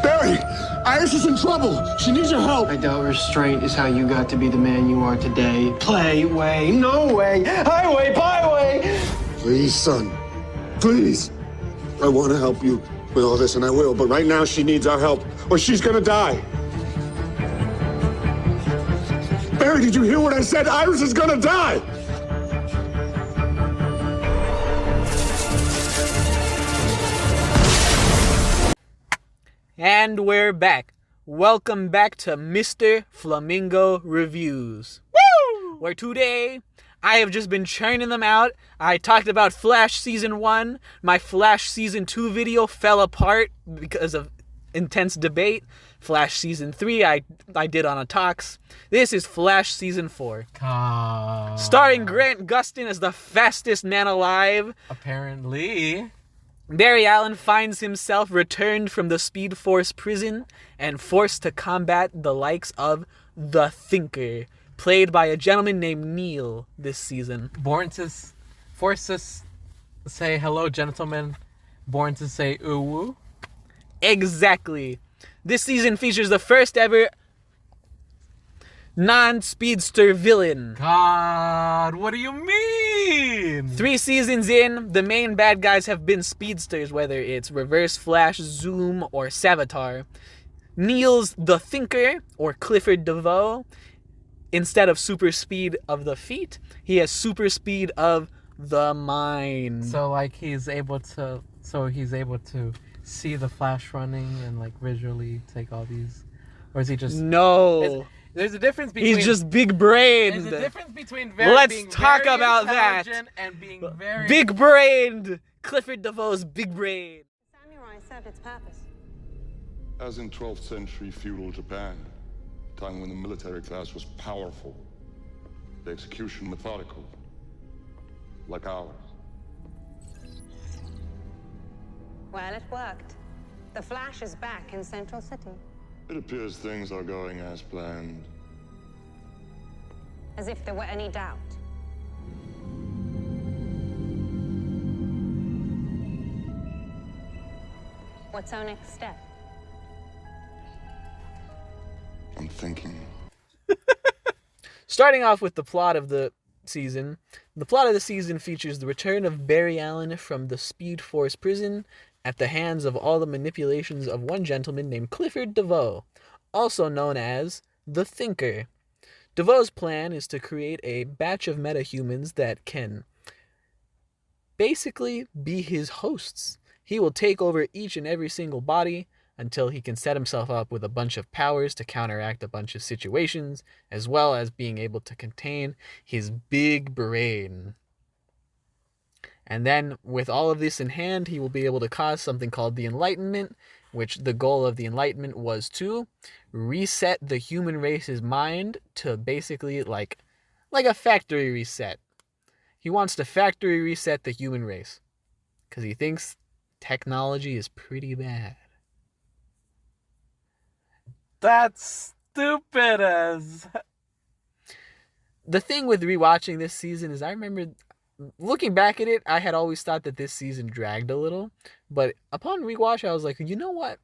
Barry! Iris is in trouble! She needs your help! I doubt restraint is how you got to be the man you are today. Play, way, no way, highway, byway! Please, son. Please. I want to help you with all this, and I will, but right now she needs our help, or she's gonna die. Barry, did you hear what I said? Iris is gonna die! And we're back. Welcome back to Mr. Flamingo Reviews. Woo! Where today, I have just been churning them out. I talked about Flash Season 1. My Flash Season 2 video fell apart because of intense debate. Flash Season 3, I did on a Talks. This is Flash Season 4. Starring Grant Gustin as the fastest man alive. Apparently. Barry Allen finds himself returned from the Speed Force prison and forced to combat the likes of the Thinker, played by a gentleman named Neil this season. Forced to say hello, gentlemen. Born to say ooh woo. Exactly. This season features the first ever non-speedster villain. God, what do you mean? 3 seasons in, the main bad guys have been speedsters, whether it's Reverse Flash, Zoom, or Savitar. Neil's the Thinker, or Clifford DeVoe. Instead of super speed of the feet, he has super speed of the mind. So like he's able to see the Flash running and like visually take all these, or is he just There's a difference between... He's just big-brained. There's a difference between Let's talk about that. And being very... Big-brained. Clifford DeVoe's big brain. Samurai served its purpose. As in 12th century feudal Japan, a time when the military class was powerful, the execution methodical, like ours. Well, it worked. The Flash is back in Central City. It appears things are going as planned. As if there were any doubt. What's our next step? I'm thinking. Starting off with the plot of the season. The plot of the season features the return of Barry Allen from the Speed Force prison at the hands of all the manipulations of one gentleman named Clifford DeVoe, also known as the Thinker. DeVoe's plan is to create a batch of metahumans that can basically be his hosts. He will take over each and every single body until he can set himself up with a bunch of powers to counteract a bunch of situations, as well as being able to contain his big brain. And then, with all of this in hand, he will be able to cause something called the Enlightenment, which the goal of the Enlightenment was to reset the human race's mind to basically like a factory reset. He wants to factory reset the human race because he thinks technology is pretty bad. That's stupid as... The thing with rewatching this season is I remember... Looking back at it, I had always thought that this season dragged a little, but upon rewatch, I was like, you know what?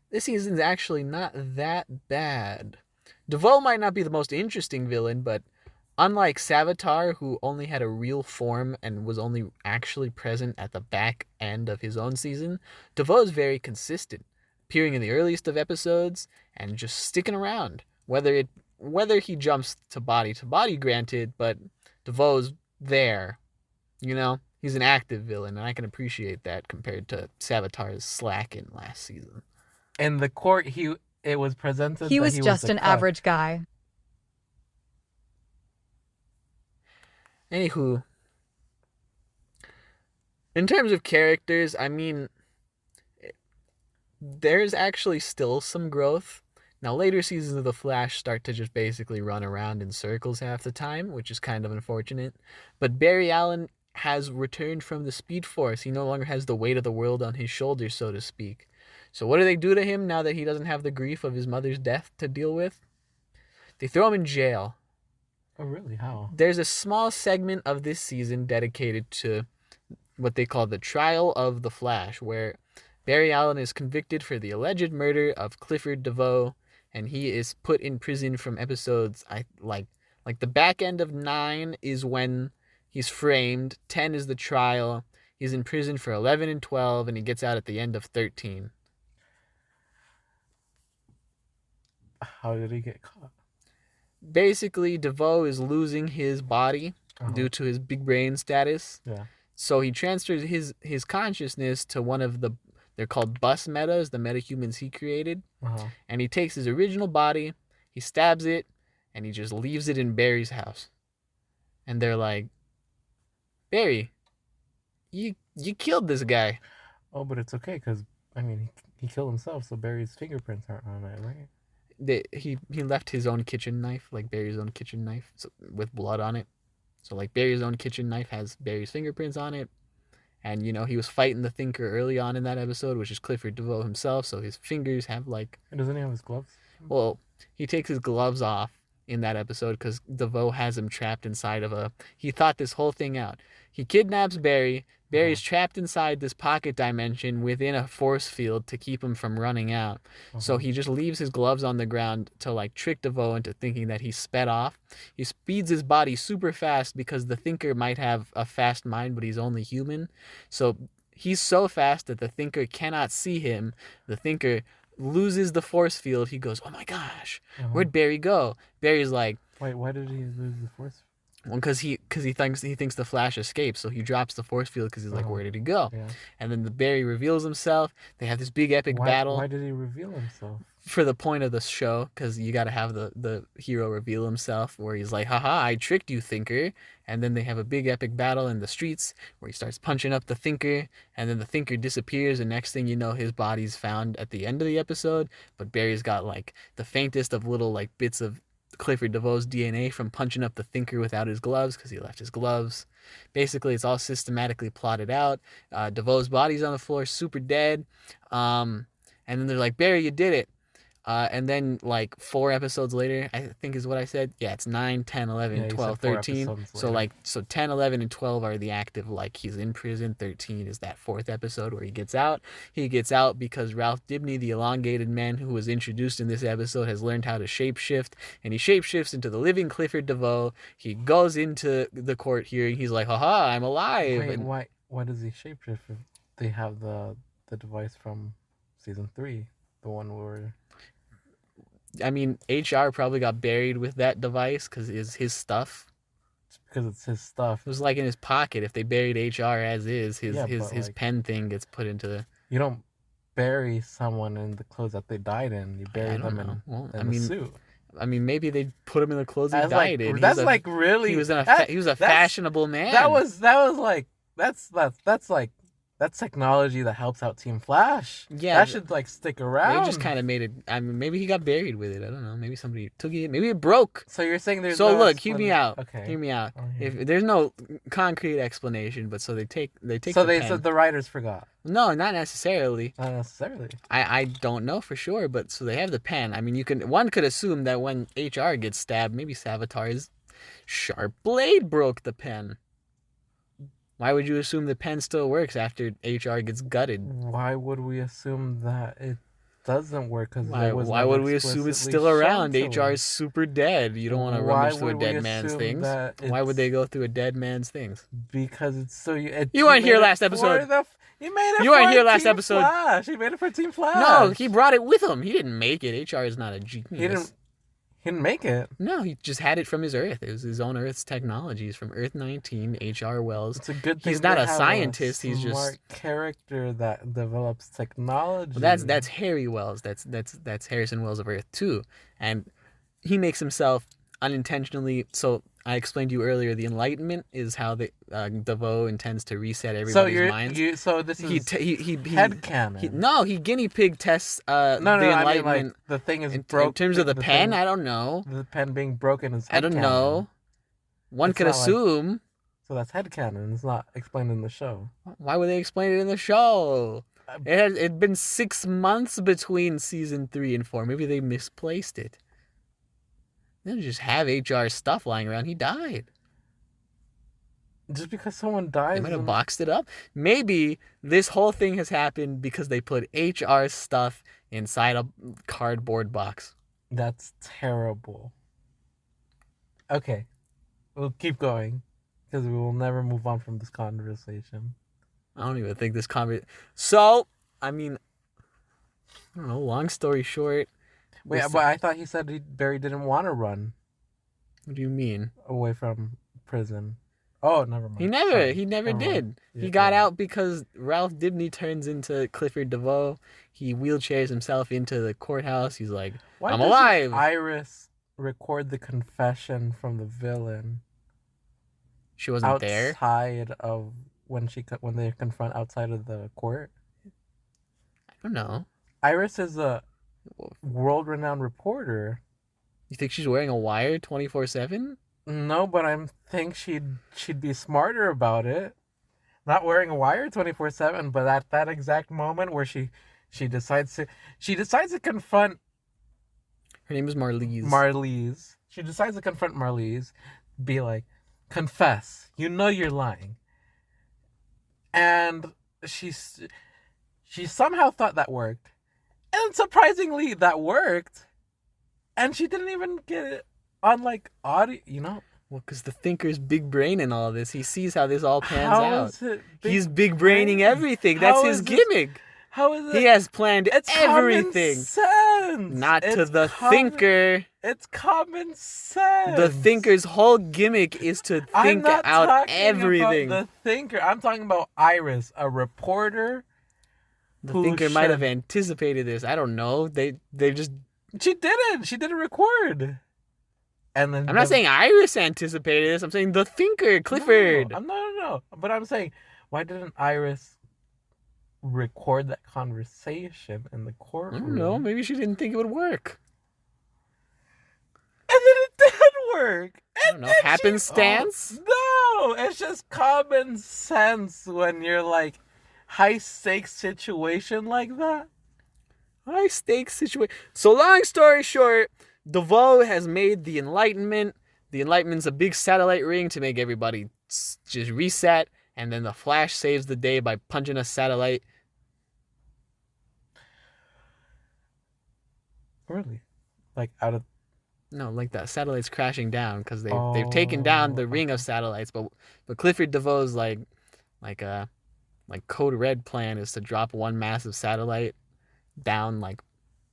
This season's actually not that bad. DeVoe might not be the most interesting villain, but unlike Savitar, who only had a real form and was only actually present at the back end of his own season, DeVoe's very consistent, appearing in the earliest of episodes and just sticking around. Whether he jumps to body, granted, but DeVoe's there. You know, he's an active villain, and I can appreciate that compared to Savitar's slacking last season. In the court, it was presented he that was just an average guy. Anywho, in terms of characters, I mean, there's actually still some growth. Now, later seasons of The Flash start to just basically run around in circles half the time, which is kind of unfortunate. But Barry Allen has returned from the Speed Force. He no longer has the weight of the world on his shoulders, so to speak. So what do they do to him now that he doesn't have the grief of his mother's death to deal with? They throw him in jail. Oh, really? How? There's a small segment of this season dedicated to what they call the Trial of the Flash, where Barry Allen is convicted for the alleged murder of Clifford DeVoe, and he is put in prison from episodes like the back end of 9 is when he's framed, 10 is the trial. He's in prison for 11 and 12, and he gets out at the end of 13. How did he get caught? Basically, DeVoe is losing his body due to his big brain status. Yeah. So he transfers his consciousness to one of they're called bus metas, the metahumans he created. And he takes his original body, he stabs it, and he just leaves it in Barry's house. And they're like, Barry, you killed this guy. Oh, but it's okay, because, I mean, he killed himself, so Barry's fingerprints aren't on it, right? He left his own kitchen knife, like Barry's own kitchen knife, with blood on it. So like Barry's own kitchen knife has Barry's fingerprints on it. And, he was fighting the Thinker early on in that episode, which is Clifford DeVoe himself. So his fingers have like... And doesn't he have his gloves? Well, he takes his gloves off in that episode because DeVoe has him trapped inside of he thought this whole thing out. He kidnaps Barry. Barry's trapped inside this pocket dimension within a force field to keep him from running out. So he just leaves his gloves on the ground to like trick DeVoe into thinking that he sped off. He speeds his body super fast because the Thinker might have a fast mind, but he's only human. So he's so fast that the Thinker cannot see him. The Thinker loses the force field. He goes, oh my gosh, where'd Barry go? Barry's like... Wait, why did he lose the force field? Well, because he thinks the Flash escapes, so he drops the force field because he's like, where did he go? Yeah. And then the Barry reveals himself. They have this big epic battle. Why did he reveal himself? For the point of the show, because you got to have the hero reveal himself, where he's like, haha, I tricked you, Thinker. And then they have a big epic battle in the streets where he starts punching up the Thinker, and then the Thinker disappears, and next thing you know, his body's found at the end of the episode. But Barry's got like the faintest of little like bits of Clifford DeVoe's DNA from punching up the Thinker without his gloves because he left his gloves. Basically, it's all systematically plotted out. DeVoe's body's on the floor, super dead. And then they're like, Barry, you did it. And then like 4 episodes later, I think is what I said. Yeah, it's 9, 10, 11, 12, 13. So 10, 11, and 12 are the active, like he's in prison. 13 is that 4th episode where he gets out. He gets out because Ralph Dibny, the elongated man who was introduced in this episode, has learned how to shapeshift. And he shapeshifts into the living Clifford DeVoe. He goes into the court hearing. He's like, haha, I'm alive. Wait, why does he shapeshift if they have the device from season 3? The one where... I mean, HR probably got buried with that device because it's his stuff. It's because it's his stuff. It was like in his pocket. If they buried HR as is, his pen thing gets put into the... You don't bury someone in the clothes that they died in. You bury them in the suit. I mean, maybe they put him in the clothes he died in. That's like really... He was a fashionable man. That's technology that helps out Team Flash. Yeah. That should, like, stick around. They just kind of made it... I mean, maybe he got buried with it. I don't know. Maybe somebody took it. Maybe it broke. So you're saying there's look, hear me out. Okay. Hear me out. If there's no concrete explanation, but so they take So the pen. So the writers forgot. No, not necessarily. Not necessarily. I don't know for sure, but so they have the pen. I mean, one could assume that when HR gets stabbed, maybe Savitar's sharp blade broke the pen. Why would you assume the pen still works after HR gets gutted? Why would we assume that it doesn't work? Why would we assume it's still around? HR is super dead. You don't want to rummage through a dead man's things. Why would they go through a dead man's things? Because it's so... You weren't here last episode. You made it. You weren't here last episode. Flash. He made it for Team Flash. No, he brought it with him. He didn't make it. HR is not a genius. He didn't make it. No, he just had it from his Earth. It was his own Earth's technologies from Earth 19, H.R. Wells. It's a good thing. He's not a scientist. He's just smart character that develops technology. Well, that's Harry Wells. That's Harrison Wells of Earth 2. And he makes himself unintentionally... So I explained to you earlier, the Enlightenment is how DeVoe intends to reset everybody's minds. So this is headcanon. No, he guinea pig tests the Enlightenment. I mean, like, the thing is broken. In terms of the pen, I don't know. The pen being broken is headcanon. I don't know. One could assume. So that's headcanon. It's not explained in the show. Why would they explain it in the show? It'd been 6 months between season 3 and 4. Maybe they misplaced it. They don't just have HR's stuff lying around. He died. Just because someone dies. They might have boxed it up. Maybe this whole thing has happened because they put HR stuff inside a cardboard box. That's terrible. Okay. We'll keep going. Because we will never move on from this conversation. I don't even think this So, I mean, I don't know. Long story short. Wait, but I thought he said Barry didn't want to run. What do you mean? Away from prison. Oh, never mind. He never did. Yeah, he got out because Ralph Dibny turns into Clifford DeVoe. He wheelchairs himself into the courthouse. He's like, I'm alive. Iris record the confession from the villain. She wasn't there? Outside of when they confront outside of the court? I don't know. Iris is a world-renowned reporter. You think she's wearing a wire 24/7? No, but I think she'd be smarter about it. Not wearing a wire 24/7, but at that exact moment where she decides to confront. Her name is Marlise. Marlise. She decides to confront Marlise, be like, confess. You know you're lying. And she somehow thought that worked. And surprisingly, that worked. And she didn't even get it on, like, audio, you know? Well, because the thinker's big brain in all this. He sees how this all pans How out. is it He's big braining everything. That's his gimmick. How is it? He has planned everything. Common sense. Not to the thinker. It's common sense. The thinker's whole gimmick is to think out everything. About the thinker. I'm talking about Iris, a reporter. The thinker might have anticipated this. I don't know. They just. She didn't. She didn't record. And then I'm not saying Iris anticipated this. I'm saying the thinker, Clifford. No. But I'm saying, why didn't Iris record that conversation in the courtroom? I don't know. Maybe she didn't think it would work. And then it did work. I don't know. Happenstance? No, it's just common sense when you're like high stakes situation like that. High stakes situation. So long story short, DeVoe has made the Enlightenment. The Enlightenment's a big satellite ring to make everybody just reset. And then the Flash saves the day by punching a satellite. Really? Like out of... No, like that satellite's crashing down because they've taken down the ring of satellites. But Clifford DeVoe's like Code Red plan is to drop one massive satellite down like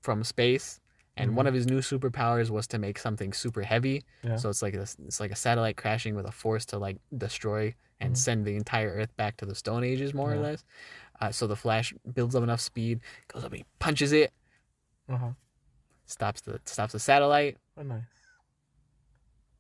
from space. And one of his new superpowers was to make something super heavy. Yeah. So it's like a satellite crashing with a force to like destroy and send the entire Earth back to the Stone Ages, more or less. So the Flash builds up enough speed, goes up and he punches it, stops the satellite. Oh, nice.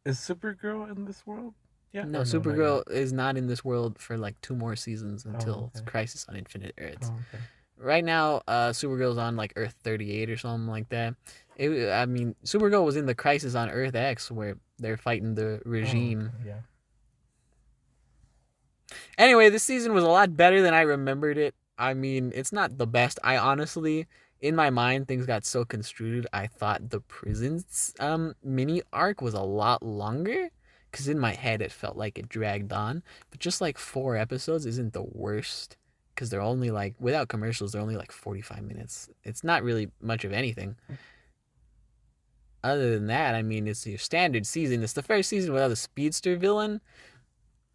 Is Supergirl in this world? Yeah. No, Supergirl is not in this world for like 2 more seasons until Crisis on Infinite Earths. Oh, okay. Right now, Supergirl's on like Earth 38 or something like that. Supergirl was in the Crisis on Earth X where they're fighting the regime. Oh, yeah. Anyway, this season was a lot better than I remembered it. I mean, it's not the best. I honestly, in my mind, things got so construed. I thought the prisons mini arc was a lot longer because in my head it felt like it dragged on. But just like 4 episodes isn't the worst because they're only like, without commercials, they're only like 45 minutes. It's not really much of anything. Other than that, I mean, it's your standard season. It's the first season without a speedster villain.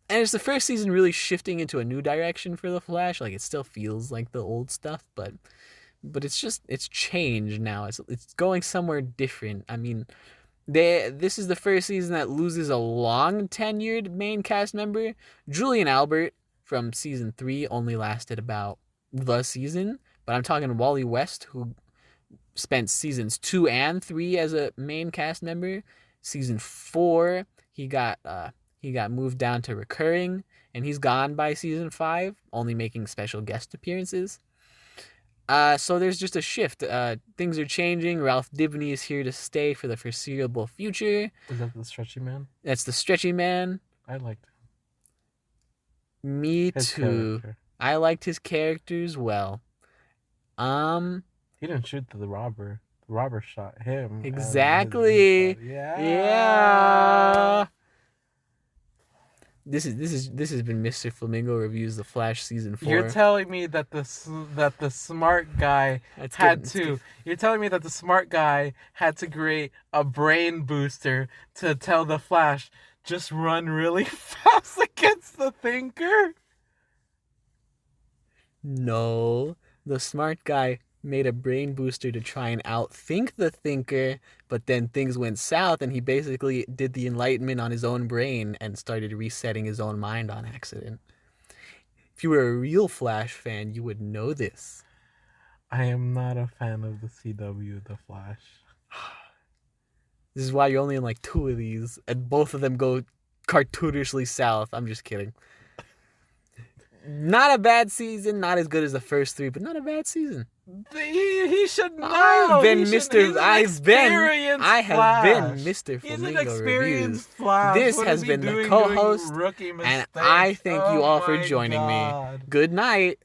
And it's the first season really shifting into a new direction for the Flash. Like, it still feels like the old stuff, but it's changed now. It's going somewhere different. I mean, this is the first season that loses a long-tenured main cast member. Julian Albert from season 3 only lasted about the season, but I'm talking Wally West, who spent seasons 2 and 3 as a main cast member. Season 4, he got moved down to recurring, and he's gone by season 5, only making special guest appearances. So there's just a shift. Things are changing. Ralph Dibny is here to stay for the foreseeable future. Is that the Stretchy Man? That's the Stretchy Man. I liked him. Me too. Character. I liked his character as well. He didn't shoot the robber. The robber shot him. Exactly. Yeah. This has been Mr. Flamingo reviews The Flash season 4. You're telling me that the smart guy You're telling me that the smart guy had to create a brain booster to tell the Flash just run really fast against the Thinker? No, the smart guy made a brain booster to try and outthink the Thinker, but then things went south and he basically did the enlightenment on his own brain and started resetting his own mind on accident. If you were a real Flash fan, you would know this. I am not a fan of the CW, The Flash. This is why you're only in like 2 of these, and both of them go cartoonishly south. I'm just kidding. Not a bad season, not as good as the first 3, but not a bad season. He should know. I have been Mr. He's an Flamingo experienced Reviews. Flash. This What has is he been the doing co-host, doing rookie and mistakes? I thank you Oh all for my joining me. God. Good night.